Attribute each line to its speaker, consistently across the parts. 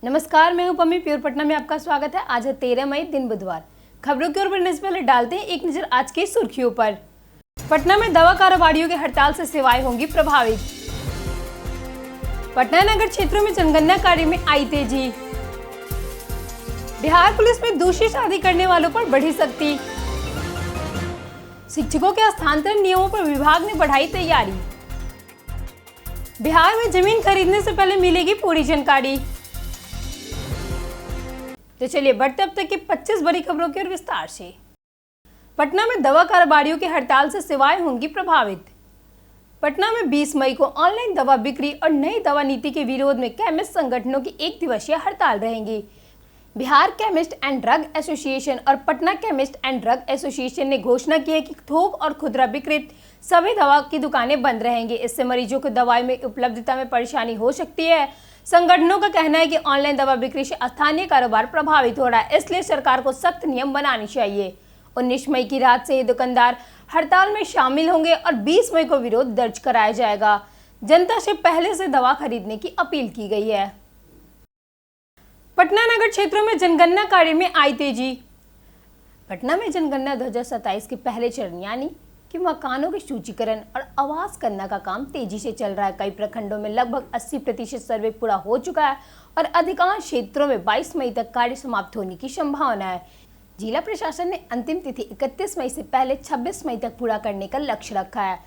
Speaker 1: नमस्कार, मैं हूं पम्मी प्योर पटना में आपका स्वागत है। आज है 13 मई, दिन बुधवार। खबरों की ओर बढ़ने से पहले डालते हैं एक नजर आज की सुर्खियों पर। पटना में दवा कारोबारियों की हड़ताल से सेवाएं होंगी प्रभावित। पटना नगर क्षेत्रों में जनगणना कार्य में आई तेजी। बिहार पुलिस में दूसरी शादी करने वालों पर बढ़ी सख्ती। शिक्षकों के हस्तांतरण नियमों पर विभाग ने बढ़ाई तैयारी। बिहार में जमीन खरीदने से पहले मिलेगी पूरी जानकारी। तो चलिए बढ़ते अब तक की 25 बड़ी खबरों की ओर विस्तार से। पटना में दवा कारोबारियों की हड़ताल से सेवाएं होंगी प्रभावित। पटना में 20 मई को ऑनलाइन दवा बिक्री और नई दवा नीति के विरोध में केमिस्ट संगठनों की एक दिवसीय हड़ताल रहेंगी। Bihar chemist and drug association और Patna chemist and drug association ने घोषणा की है कि थोक और खुदरा विक्रेत सभी दवा की दुकानें बंद रहेंगी। इससे मरीजों को दवाई में उपलब्धता में परेशानी हो सकती है। संगठनों का कहना है कि ऑनलाइन दवा बिक्री से स्थानीय कारोबार प्रभावित हो रहा है, इसलिए सरकार को सख्त नियम बनाने चाहिए। 19 मई की रात से ये दुकानदार हड़ताल में शामिल होंगे और 20 मई को विरोध दर्ज कराया जाएगा। जनता से पहले से दवा खरीदने की अपील की गई है। पटना नगर क्षेत्रों में जनगणना कार्य में आई तेजी। पटना में जनगणना 2027 के पहले चरण यानी कि मकानों के सूचीकरण और आवास गणना का काम तेजी से चल रहा है। कई प्रखंडों में लगभग 80% सर्वे पूरा हो चुका है और अधिकांश क्षेत्रों में 22 मई तक कार्य समाप्त होने की संभावना है। जिला प्रशासन ने अंतिम तिथि 31 मई से पहले 26 मई तक पूरा करने का लक्ष्य रखा है।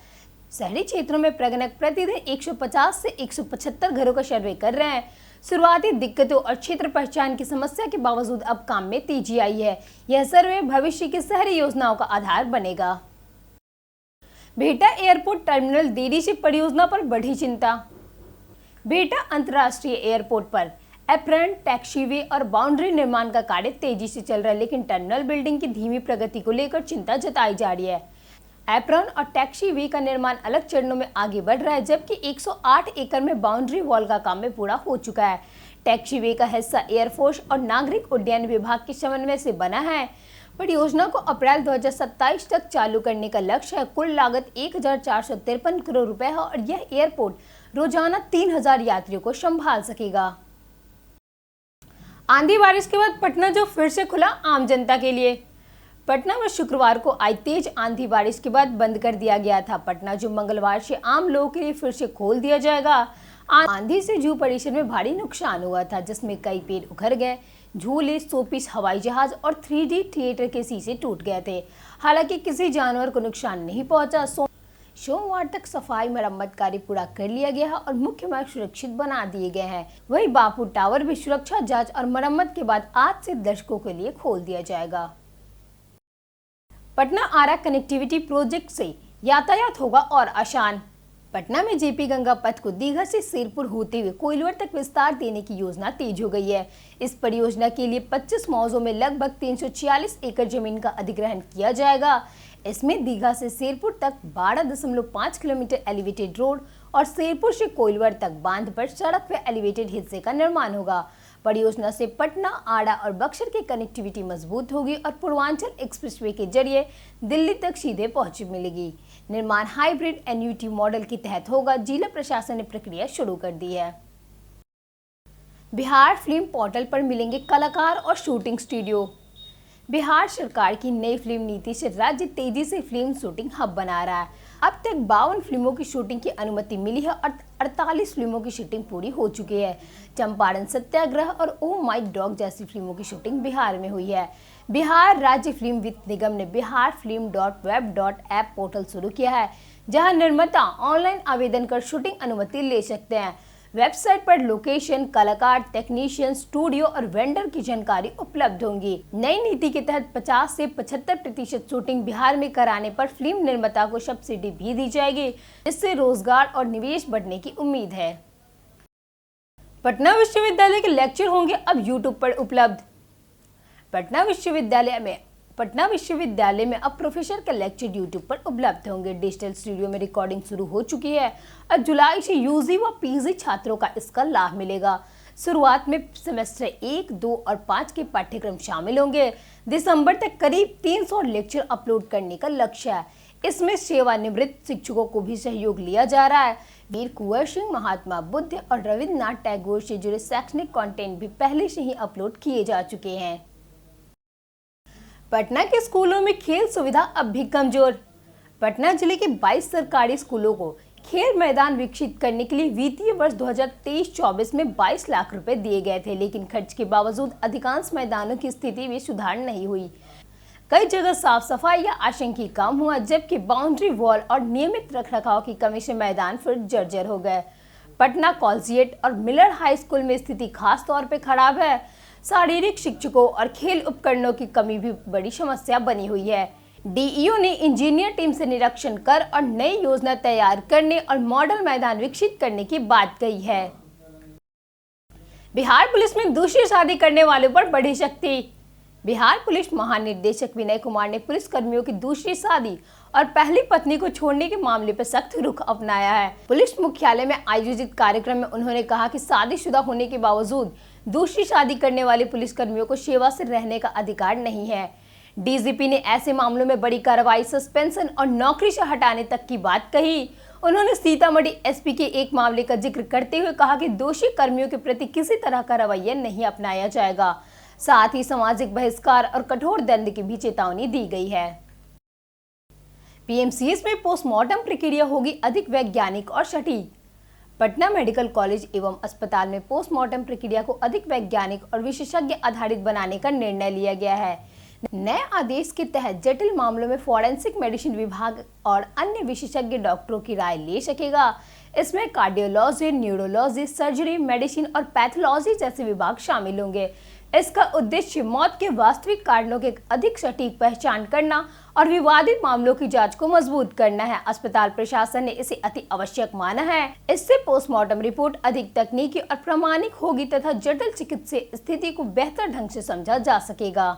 Speaker 1: शहरी क्षेत्रों में प्रगणक प्रतिदिन 150 से 175 घरों का सर्वे कर रहे हैं। शुरुआती दिक्कतों और क्षेत्र पहचान की समस्या के बावजूद अब काम में तेजी आई है। यह सर्वे भविष्य की शहरी योजनाओं का आधार बनेगा। बिहटा एयरपोर्ट टर्मिनल देरी से परियोजना पर बढ़ी चिंता। बिहटा अंतर्राष्ट्रीय एयरपोर्ट पर एप्रन, टैक्सीवे और बाउंड्री निर्माण का कार्य तेजी से चल रहा है, लेकिन टर्मिनल बिल्डिंग की धीमी प्रगति को लेकर चिंता जताई जा रही है। एप्रन और टैक्सीवे का निर्माण अलग चरणों में आगे बढ़ रहा है, जबकि 108 एकड़ में बाउंड्री वॉल का काम में पूरा हो चुका है। टैक्सीवे का हिस्सा एयरफोर्स और नागरिक उड्डयन विभाग के समन्वय से बना है। परियोजना को अप्रैल 2027 तक चालू करने का लक्ष्य है। कुल लागत 1453 करोड़ रुपए है और यह एयरपोर्ट रोजाना 3000 यात्रियों को संभाल सकेगा। आंधी बारिश के बाद पटना जो फिर से खुला आम जनता के लिए। पटना में शुक्रवार को आई तेज आंधी बारिश के बाद बंद कर दिया गया था। पटना जो मंगलवार से आम लोगों के लिए फिर से खोल दिया जाएगा। आंधी से जू परिसर में भारी नुकसान हुआ था, जिसमें कई पेड़ उखड़ गए, झूले, शोपीस, हवाई जहाज और 3D थिएटर के शीशे टूट गए थे। हालांकि किसी जानवर को नुकसान नहीं पहुंचा। सोमवार तक सफाई मरम्मत कार्य पूरा कर लिया गया है और मुख्य मार्ग सुरक्षित बना दिए गए हैं। वहीं बापू टावर भी सुरक्षा जांच और मरम्मत के बाद आज से दर्शकों के लिए खोल दिया जाएगा। पटना आरा कनेक्टिविटी प्रोजेक्ट से यातायात होगा और आसान। पटना में जेपी गंगा पथ को दीघा से शेरपुर होते हुए कोइलवर तक विस्तार देने की योजना तेज हो गई है। इस परियोजना के लिए 25 मौजों में लगभग 346 एकड़ जमीन का अधिग्रहण किया जाएगा। इसमें दीघा से शेरपुर तक 12.5 किलोमीटर एलिवेटेड रोड और शेरपुर से कोइलवर तक बांध पर सड़क व एलिवेटेड हिस्से का निर्माण होगा। परियोजना से पटना, आड़ा और बक्सर की कनेक्टिविटी मजबूत होगी और पूर्वांचल एक्सप्रेसवे के जरिए दिल्ली तक सीधे पहुंच मिलेगी। निर्माण हाइब्रिड एन्युटी मॉडल के तहत होगा। जिला प्रशासन ने प्रक्रिया शुरू कर दी है। बिहार फिल्म पोर्टल पर मिलेंगे कलाकार और शूटिंग स्टूडियो। बिहार सरकार की नई फिल्म नीति से राज्य तेजी से फिल्म शूटिंग हब बना रहा है। अब तक 52 फिल्मों की शूटिंग की अनुमति मिली है और 48 फिल्मों की शूटिंग पूरी हो चुकी है। चंपारण सत्याग्रह और ओ माय डॉग जैसी फिल्मों की शूटिंग बिहार में हुई है। बिहार राज्य फिल्म वित्त निगम ने बिहार फिल्म.web.app पोर्टल शुरू किया है, जहां निर्माता ऑनलाइन आवेदन कर शूटिंग अनुमति ले सकते हैं। वेबसाइट पर लोकेशन, कलाकार, टेक्नीशियन, स्टूडियो और वेंडर की जानकारी उपलब्ध होंगी। नई नीति के तहत 50 से 75% शूटिंग बिहार में कराने पर फिल्म निर्माता को सब्सिडी भी दी जाएगी, जिससे रोजगार और निवेश बढ़ने की उम्मीद है। पटना विश्वविद्यालय के लेक्चर होंगे अब यूट्यूब पर उपलब्ध। पटना विश्वविद्यालय में अब प्रोफेसर के लेक्चर यूट्यूब पर उपलब्ध होंगे। डिजिटल स्टूडियो में रिकॉर्डिंग शुरू हो चुकी है और जुलाई से यूजी व पीजी छात्रों का इसका लाभ मिलेगा। शुरुआत में सेमेस्टर 1, 2 और 5 के पाठ्यक्रम शामिल होंगे। दिसंबर तक करीब 300 लेक्चर अपलोड करने का लक्ष्य है। इसमें सेवानिवृत्त शिक्षकों को भी सहयोग लिया जा रहा है। वीर कुंवर सिंह, महात्मा बुद्ध और रविन्द्रनाथ टैगोर से जुड़े शैक्षणिक कंटेंट भी पहले से ही अपलोड किए जा चुके हैं। पटना के स्कूलों में खेल सुविधा अब भी कमजोर। पटना जिले के 22 सरकारी स्कूलों को खेल मैदान विकसित करने के लिए वित्तीय वर्ष 2023-24 में 22 लाख रुपए दिए गए थे, लेकिन खर्च के बावजूद अधिकांश मैदानों की स्थिति में सुधार नहीं हुई। कई जगह साफ सफाई या आशंकी काम हुआ, जबकि बाउंड्री वॉल और नियमित रखरखाव की कमी से मैदान फिर जर्जर हो गए। पटना कॉलेजिएट और मिलर हाई स्कूल में स्थिति खास तौर पर खराब है। शारीरिक शिक्षकों और खेल उपकरणों की कमी भी बड़ी समस्या बनी हुई है। डीईओ ने इंजीनियर टीम से निरीक्षण कर और नई योजना तैयार करने और मॉडल मैदान विकसित करने की बात कही है। बिहार पुलिस में दूसरी शादी करने वालों पर बढ़ी सख्ती। बिहार पुलिस महानिदेशक विनय कुमार ने पुलिस कर्मियों की दूसरी शादी और पहली पत्नी को छोड़ने के मामले पर सख्त रुख अपनाया है। पुलिस मुख्यालय में आयोजित कार्यक्रम में उन्होंने कहा कि शादीशुदा होने के बावजूद दूसरी शादी करने वाले पुलिस कर्मियों को सेवा से रहने का अधिकार नहीं है। डीजीपी ने ऐसे मामलों में बड़ी कार्रवाई, सस्पेंशन और नौकरी से हटाने तक की बात कही। उन्होंने सीतामढ़ी एसपी के एक मामले का जिक्र करते हुए कहा कि दोषी कर्मियों के प्रति किसी तरह का रवैया नहीं अपनाया जाएगा। साथ ही सामाजिक बहिष्कार और कठोर दंड की भी चेतावनी दी गई है। पीएमसीएच में पोस्टमार्टम प्रक्रिया होगी अधिक वैज्ञानिक और सटीक। पटना मेडिकल कॉलेज एवं अस्पताल में पोस्टमार्टम प्रक्रिया को अधिक वैज्ञानिक और विशेषज्ञ आधारित बनाने का निर्णय लिया गया है। नए आदेश के तहत जटिल मामलों में फॉरेंसिक मेडिसिन विभाग और अन्य विशेषज्ञ डॉक्टरों की राय ले सकेगा। इसमें कार्डियोलॉजी, न्यूरोलॉजी, सर्जरी, मेडिसिन और पैथोलॉजी जैसे विभाग शामिल होंगे। इसका उद्देश्य मौत के वास्तविक कारणों के अधिक सटीक पहचान करना और विवादित मामलों की जांच को मजबूत करना है। अस्पताल प्रशासन ने इसे अति आवश्यक माना है। इससे पोस्टमार्टम रिपोर्ट अधिक तकनीकी और प्रामाणिक होगी तथा जटिल चिकित्सीय स्थिति को बेहतर ढंग से समझा जा सकेगा।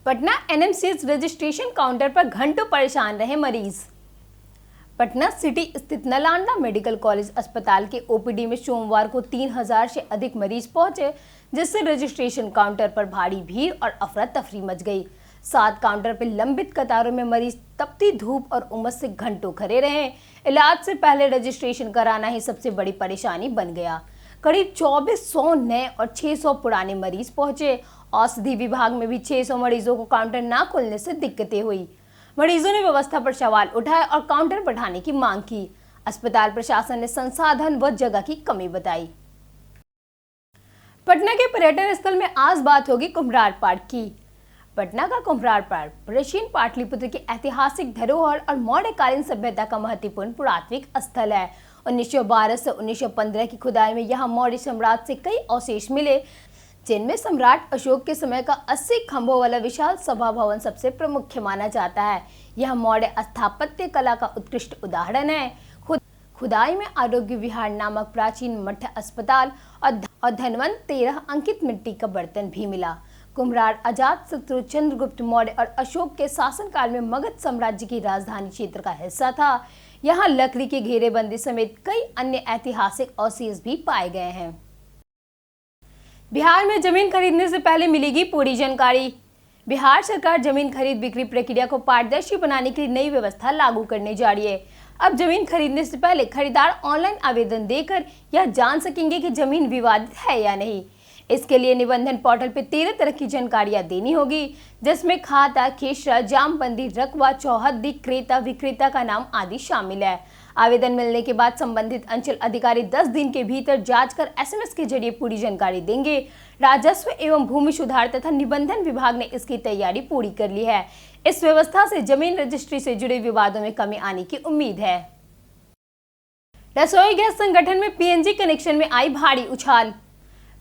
Speaker 1: पटना एनएमसीएच रजिस्ट्रेशन काउंटर पर घंटों परेशान रहे मरीज। पटना सिटी स्थित नालंदा मेडिकल कॉलेज अस्पताल के ओपीडी में सोमवार को 3000 से अधिक मरीज पहुंचे, जिससे रजिस्ट्रेशन काउंटर पर भारी भीड़ और अफरा तफरी मच गई। 7 काउंटर पर लंबित कतारों में मरीज तपती धूप और उमस से घंटों खड़े रहे। इलाज से पहले रजिस्ट्रेशन कराना ही सबसे बड़ी परेशानी बन गया। करीब 2400 नए और 600 पुराने मरीज पहुंचे। औषधि विभाग में भी 600 मरीजों को काउंटर न खोलने से दिक्कतें हुई। मरीजों ने व्यवस्था पर सवाल उठाए और काउंटर बढ़ाने की मांग की। अस्पताल प्रशासन ने संसाधन व जगह की कमी बताई। पटना के पर्यटन स्थल में आज बात होगी कुम्भरार पार्क की। पटना का कुम्भरार पार्क प्राचीन पाटलिपुत्र की ऐतिहासिक धरोहर और मौर्यकालीन सभ्यता का महत्वपूर्ण पुरातात्विक स्थल है। 1912 से 1915 की खुदाई में यहाँ मौर्य सम्राट से कई अवशेष मिले, जिनमें सम्राट अशोक के समय का 80 खंभों वाला विशाल सभा भवन सबसे प्रमुख माना जाता है। यह मौर्य स्थापत्य कला का उत्कृष्ट उदाहरण है। खुदाई में आरोग्य विहार नामक प्राचीन मठ, अस्पताल और धनवंत 13 अंकित मिट्टी का बर्तन भी मिला। कुम्भरार अजात शत्रु चंद्रगुप्त मौर्य और अशोक के शासनकाल में मगध साम्राज्य की राजधानी क्षेत्र का हिस्सा था। यहाँ लकड़ी की घेरेबंदी समेत कई अन्य ऐतिहासिक अवशेष भी पाए गए हैं। बिहार में जमीन खरीदने से पहले मिलेगी पूरी जानकारी। बिहार सरकार जमीन खरीद बिक्री प्रक्रिया को पारदर्शी बनाने के लिए नई व्यवस्था लागू करने जा रही है। अब जमीन खरीदने से पहले खरीदार ऑनलाइन आवेदन देकर यह जान सकेंगे कि जमीन विवादित है या नहीं। इसके लिए निबंधन पोर्टल पर 13 तरह की जानकारियां देनी होगी, जिसमें खाता, खेसरा, जामबंदी, रकबा, चौहद्दी, क्रेता, विक्रेता का नाम आदि शामिल है। आवेदन मिलने के बाद संबंधित अंचल अधिकारी 10 दिन के भीतर जांच कर एसएमएस के जरिए पूरी जानकारी देंगे। राजस्व एवं भूमि सुधार तथा निबंधन विभाग ने इसकी तैयारी पूरी कर ली है। इस व्यवस्था से जमीन रजिस्ट्री से जुड़े विवादों में कमी आने की उम्मीद है। रसोई गैस संगठन में पीएनजी कनेक्शन में आई भारी उछाल।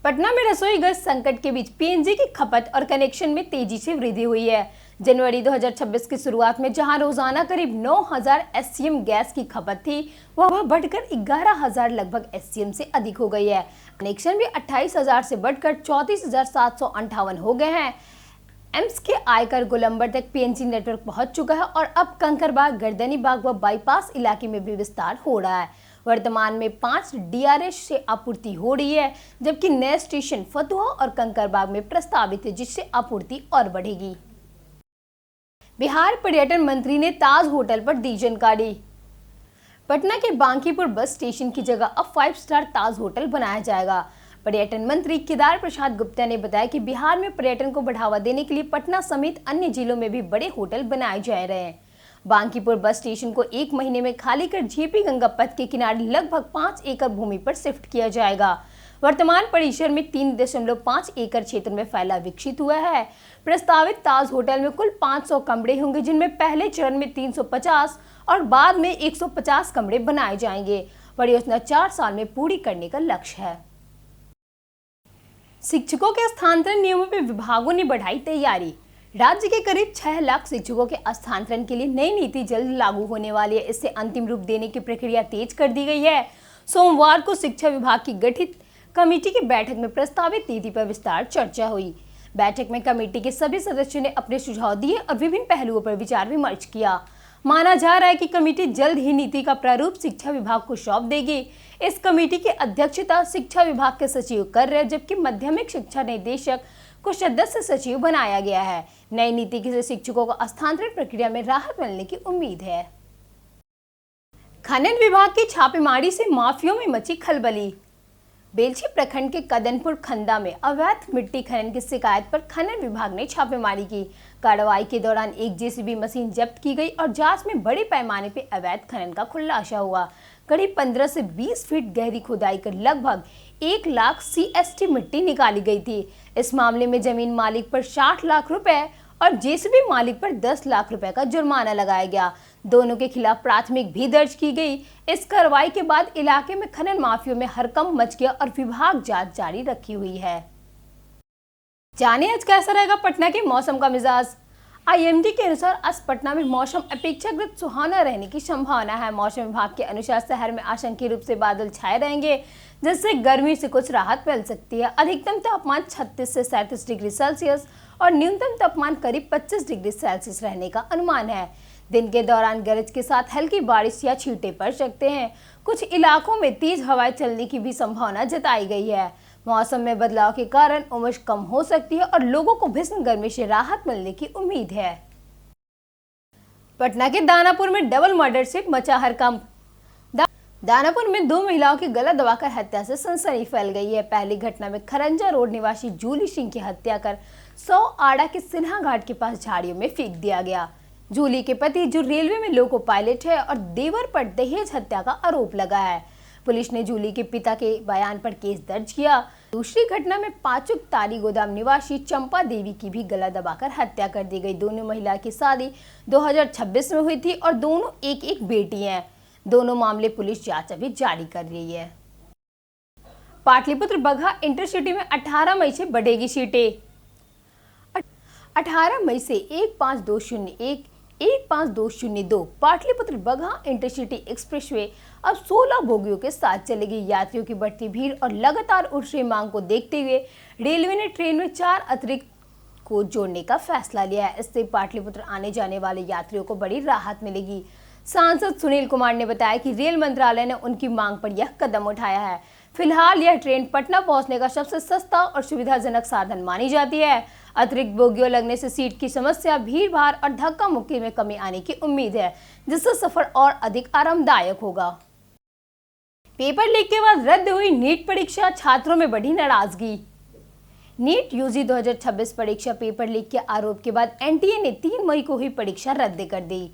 Speaker 1: पटना में रसोई गैस संकट के बीच पीएनजी की खपत और कनेक्शन में तेजी से वृद्धि हुई है। जनवरी 2026 की शुरुआत में जहां रोजाना करीब 9000 एससीएम गैस की खपत थी, वह बढ़कर 11000 लगभग एससीएम से अधिक हो गई है। कनेक्शन भी 28000 से बढ़कर 34758 हो गए हैं। एम्स के आयकर गोलंबर तक पीएनजी नेटवर्क पहुंच चुका है और अब कंकरबाग, गर्दनीबाग व बाईपास इलाके में भी विस्तार हो रहा है। वर्तमान में 5 डीआरएस से आपूर्ति हो रही है, जबकि नए स्टेशन फतुहा और कंकरबाग में प्रस्तावित है, जिससे आपूर्ति और बढ़ेगी। बिहार पर्यटन मंत्री ने ताज होटल पर दी जानकारी। पटना के बांकीपुर बस स्टेशन की जगह अब 5 स्टार ताज होटल बनाया जाएगा। पर्यटन मंत्री केदार प्रसाद गुप्ता ने बताया कि बिहार में पर्यटन को बढ़ावा देने के लिए पटना समेत अन्य जिलों में भी बड़े होटल बनाए जा रहे हैं। बांकीपुर बस स्टेशन को 1 महीने में खाली कर जेपी गंगा पथ के किनारे लगभग 5 एकड़ भूमि पर शिफ्ट किया जाएगा। वर्तमान परिसर में 3.5 एकड़ क्षेत्र में फैला विकसित हुआ है। प्रस्तावित ताज होटल में कुल 500 कमरे होंगे, जिनमें पहले चरण में 350 और बाद में 150 कमरे बनाए जाएंगे। परियोजना 4 साल में पूरी करने का लक्ष्य है। शिक्षकों के स्थानांतरण नियमों पर विभागों ने बढ़ाई तैयारी। राज्य के करीब 6 लाख शिक्षकों के स्थानांतरण के लिए नई नीति जल्द लागू होने वाली है। इससे अंतिम रूप देने की प्रक्रिया तेज कर दी गई है। सोमवार को शिक्षा विभाग की गठित कमेटी की बैठक में प्रस्तावित नीति पर विस्तार चर्चा हुई। बैठक में कमेटी के सभी सदस्यों ने अपने सुझाव दिए और विभिन्न पहलुओं पर विचार विमर्श किया। माना जा रहा है कि कमेटी जल्द ही नीति का प्रारूप शिक्षा विभाग को सौंप देगी। इस कमेटी की अध्यक्षता शिक्षा विभाग के सचिव कर रहे हैं, जबकि माध्यमिक शिक्षा निदेशक को सदस्य सचिव बनाया गया है। नई नीति से शिक्षकों को स्थानांतरण प्रक्रिया में राहत मिलने की उम्मीद है। खनन विभाग की छापेमारी से माफियों में मची खलबली। बेलछी प्रखंड के कदनपुर खंदा में अवैध मिट्टी खनन की शिकायत पर खनन विभाग ने छापेमारी की। कार्रवाई के दौरान एक जेसीबी मशीन जब्त की गई और जांच में बड़े पैमाने पर अवैध खनन का खुलासा हुआ। करीब 15 से 20 फीट गहरी खुदाई कर लगभग 1 लाख CST मिट्टी निकाली गई थी। इस मामले में जमीन मालिक पर 60 लाख रुपए और जेसीबी मालिक पर 10 लाख रुपए का जुर्माना लगाया गया। दोनों के खिलाफ प्राथमिक भी दर्ज की गई। इस कार्रवाई के बाद इलाके में खनन माफियों में हड़कंप मच गया और विभाग जांच जारी रखी हुई है। जाने आज कैसा रहेगा पटना के मौसम का मिजाज। IMD के अनुसार आज पटना में मौसम अपेक्षाकृत सुहाना रहने की संभावना है। मौसम विभाग के अनुसार शहर में आंशिक रूप से बादल छाए रहेंगे, जिससे गर्मी से कुछ राहत मिल सकती है। अधिकतम तापमान 36 से 37 डिग्री सेल्सियस और न्यूनतम तापमान करीब 25 डिग्री सेल्सियस रहने का अनुमान है। दिन के दौरान गरज के साथ हल्की बारिश या छींटे पड़ सकते हैं। कुछ इलाकों में तेज हवाएं चलने की भी संभावना जताई गई है। मौसम में बदलाव के कारण उमस कम हो सकती है और लोगों को भीषण गर्मी से राहत मिलने की उम्मीद है। पटना के दानापुर में डबल मर्डर से मचा हड़कंप। दानापुर में 2 महिलाओं की गला दबाकर हत्या से सनसनी फैल गई है। पहली घटना में खरंजा रोड निवासी जूली सिंह की हत्या कर 100 आड़ा के सिन्हा घाट के पास झाड़ियों में फेंक दिया गया। जूली के पति, जो रेलवे में लोको पायलट है, और देवर पर दहेज हत्या का आरोप लगा है। पुलिस ने जूली के पिता के बयान पर केस दर्ज किया। दूसरी घटना में पाचुक तारी गोदाम निवासी चंपा देवी की भी गला दबाकर हत्या कर दी गई। दोनों महिला की शादी 2026 में हुई थी और दोनों एक बेटी हैं। दोनों मामले पुलिस जांच अभी जारी कर रही है। पाटलिपुत्र बगहा इंटरसिटी में 18 मई से बढ़ेगी सीटें। 18 मई से 15201 15202 पाटलिपुत्र बगहा इंटरसिटी एक्सप्रेसवे अब 16 बोगियों के साथ चलेगी। यात्रियों की बढ़ती भीड़ और लगातार उठ रही मांग को देखते हुए रेलवे ने ट्रेन में 4 अतिरिक्त को जोड़ने का फैसला लिया है। इससे पाटलिपुत्र आने जाने वाले यात्रियों को बड़ी राहत मिलेगी। सांसद सुनील कुमार ने बताया कि रेल मंत्रालय ने उनकी मांग पर यह कदम उठाया है। फिलहाल यह ट्रेन पटना पहुंचने का सबसे सस्ता और सुविधाजनक साधन मानी जाती है। अतिरिक्त बोगियों लगने से सीट की समस्या, भीड़ भाड़ और धक्का मुक्की में कमी आने की उम्मीद है, जिससे सफर और अधिक आरामदायक होगा। पेपर लीक के बाद रद्द हुई नीट परीक्षा, छात्रों में बढ़ी नाराजगी। नीट यूजी 2026 परीक्षा पेपर लीक के आरोप के बाद NTA ने 3 मई को हुई परीक्षा रद्द कर दी।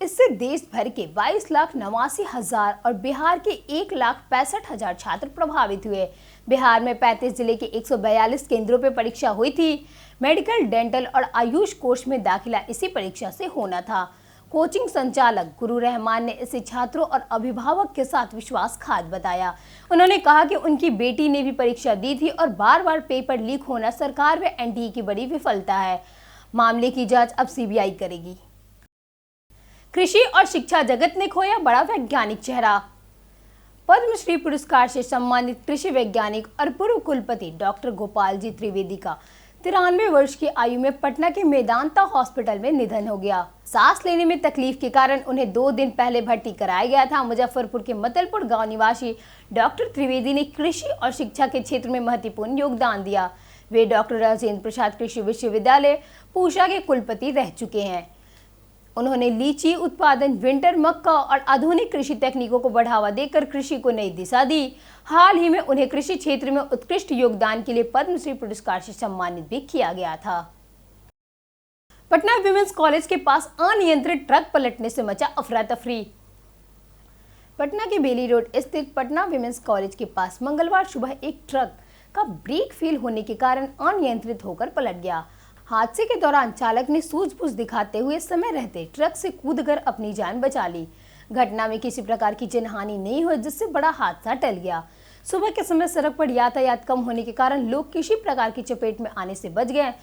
Speaker 1: इससे देश भर के 22,89,000 और बिहार के 1,65,000 छात्र प्रभावित हुए। बिहार में 35 जिले के 142 केंद्रों पर परीक्षा हुई थी। मेडिकल, डेंटल और आयुष कोर्स में दाखिला इसी परीक्षा से होना था। कोचिंग संचालक गुरु रहमान ने इसे छात्रों और अभिभावक के साथ विश्वासघात बताया। उन्होंने कहा कि उनकी बेटी ने भी परीक्षा दी थी और बार बार पेपर लीक होना सरकार व NTA की बड़ी विफलता है। मामले की जांच अब CBI करेगी। कृषि और शिक्षा जगत ने खोया बड़ा वैज्ञानिक चेहरा। पद्मश्री पुरस्कार से सम्मानित कृषि वैज्ञानिक और पूर्व कुलपति डॉक्टर गोपाल जी त्रिवेदी का 93 वर्ष की आयु में पटना के मेदांता हॉस्पिटल में निधन हो गया। सांस लेने में तकलीफ के कारण उन्हें 2 दिन पहले भर्ती कराया गया था। मुजफ्फरपुर के मतलपुर गांव निवासी डॉक्टर त्रिवेदी ने कृषि और शिक्षा के क्षेत्र में महत्वपूर्ण योगदान दिया। वे डॉक्टर राजेंद्र प्रसाद कृषि विश्वविद्यालय पूसा के कुलपति रह चुके हैं। उन्होंने लीची उत्पादन, विंटर मक्का और आधुनिक कृषि तकनीकों को बढ़ावा देकर कृषि को नई दिशा दी। हाल ही में उन्हें कृषि क्षेत्र में उत्कृष्ट योगदान के लिए पद्मश्री पुरस्कार से सम्मानित भी किया गया था। पटना विमेंस कॉलेज के पास अनियंत्रित ट्रक पलटने से मचा अफरा तफरी। पटना के बेली रोड स्थित पटना विमेंस कॉलेज के पास मंगलवार सुबह एक ट्रक का ब्रेक फेल होने के कारण अनियंत्रित होकर पलट गया। हादसे के दौरान चालक ने सूझबूझ दिखाते हुए समय रहते ट्रक से कूदकर अपनी जान बचा ली। घटना में किसी प्रकार की जनहानि नहीं हुई, जिससे बड़ा हादसा टल गया। सुबह के समय सड़क पर यातायात कम होने के कारण लोग किसी प्रकार की चपेट में आने से बच गए।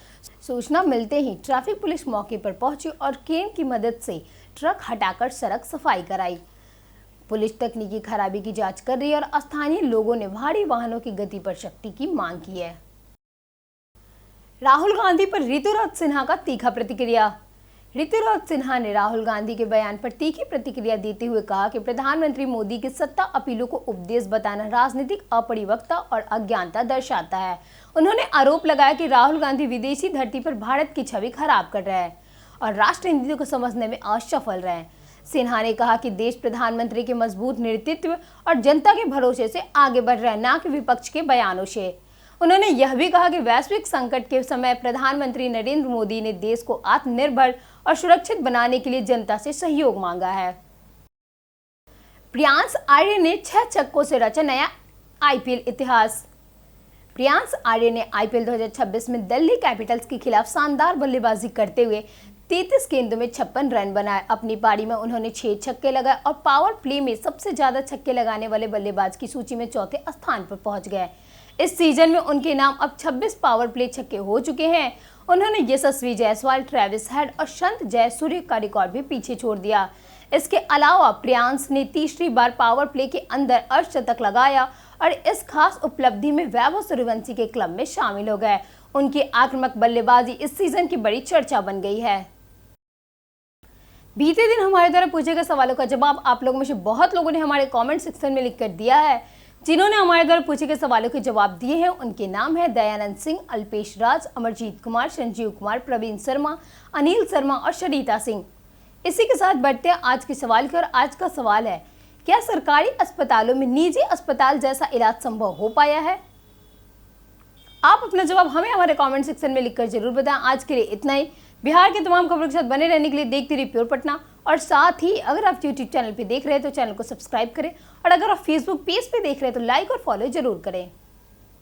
Speaker 1: सूचना मिलते ही ट्रैफिक पुलिस मौके पर पहुंची और क्रेन की मदद से ट्रक हटाकर सड़क सफाई कराई। पुलिस तकनीकी खराबी की जांच कर रही है और स्थानीय लोगों ने भारी वाहनों की गति पर सख्ती की मांग की है। राहुल गांधी पर ऋतुराज सिन्हा का तीखा प्रतिक्रिया। ऋतुराज सिन्हा ने राहुल गांधी के बयान पर तीखी प्रतिक्रिया देते हुए कहा कि प्रधानमंत्री मोदी की सत्ता अपीलों को उपदेश बताना राजनीतिक अपरिपक्वता और अज्ञानता दर्शाता है। उन्होंने आरोप लगाया कि राहुल गांधी विदेशी धरती पर भारत की छवि खराब कर रहे हैं और राष्ट्र नीति को समझने में असफल रहे हैं। सिन्हा ने कहा कि देश प्रधानमंत्री के मजबूत नेतृत्व और जनता के भरोसे से आगे बढ़ रहा है, न कि विपक्ष के बयानों से। उन्होंने यह भी कहा कि वैश्विक संकट के समय प्रधानमंत्री नरेंद्र मोदी ने देश को आत्मनिर्भर और सुरक्षित बनाने के लिए जनता से सहयोग मांगा है। प्रियांश आर्य ने 6 छक्कों से रचा नया आईपीएल इतिहास। प्रियांश आर्य ने आईपीएल 2026 में दिल्ली कैपिटल्स के खिलाफ शानदार बल्लेबाजी करते हुए 33 गेंदों में 56 रन बनाए। अपनी पारी में उन्होंने 6 छक्के लगाए और पावर प्ले में सबसे ज्यादा छक्के लगाने वाले बल्लेबाज की सूची में चौथे स्थान पर पहुंच गए। इस सीजन में उनके नाम अब 26 पावर प्ले छक्के हो चुके हैं। उन्होंने यशस्वी जायसवाल, ट्रेविस हेड और संत जयसूर्य का रिकॉर्ड भी पीछे छोड़ दिया। इसके अलावा प्रियांश ने तीसरी बार पावर प्ले के अंदर अर्धशतक लगाया और इस खास उपलब्धि में वैभव सूर्यवंशी के क्लब में शामिल हो गए। उनकी आक्रामक बल्लेबाजी इस सीजन की बड़ी चर्चा बन गई है। बीते दिन हमारे द्वारा पूछे गए सवालों का जवाब आप लोगों में से बहुत लोगों ने हमारे कमेंट सेक्शन में लिखकर दिया है। जिन्होंने हमारे द्वारा पूछे गए सवालों के जवाब दिए हैं उनके नाम है दयानंद सिंह, अल्पेश राज, अमरजीत कुमार, संजीव कुमार, प्रवीण शर्मा, अनिल शर्मा और शरीता सिंह। इसी के साथ बढ़ते हैं आज के सवाल की ओर। आज का सवाल है, क्या सरकारी अस्पतालों में निजी अस्पताल जैसा इलाज संभव हो पाया है? आप अपना जवाब हमें हमारे कमेंट सेक्शन में लिखकर जरूर बताएं। आज के लिए इतना ही। बिहार के तमाम खबरों के साथ बने रहने के लिए देखते रहिए प्योर पटना। और साथ ही अगर आप यूट्यूब चैनल पे देख रहे हैं तो चैनल को सब्सक्राइब करें और अगर आप फेसबुक पेज पे देख रहे हैं तो लाइक और फॉलो जरूर करें।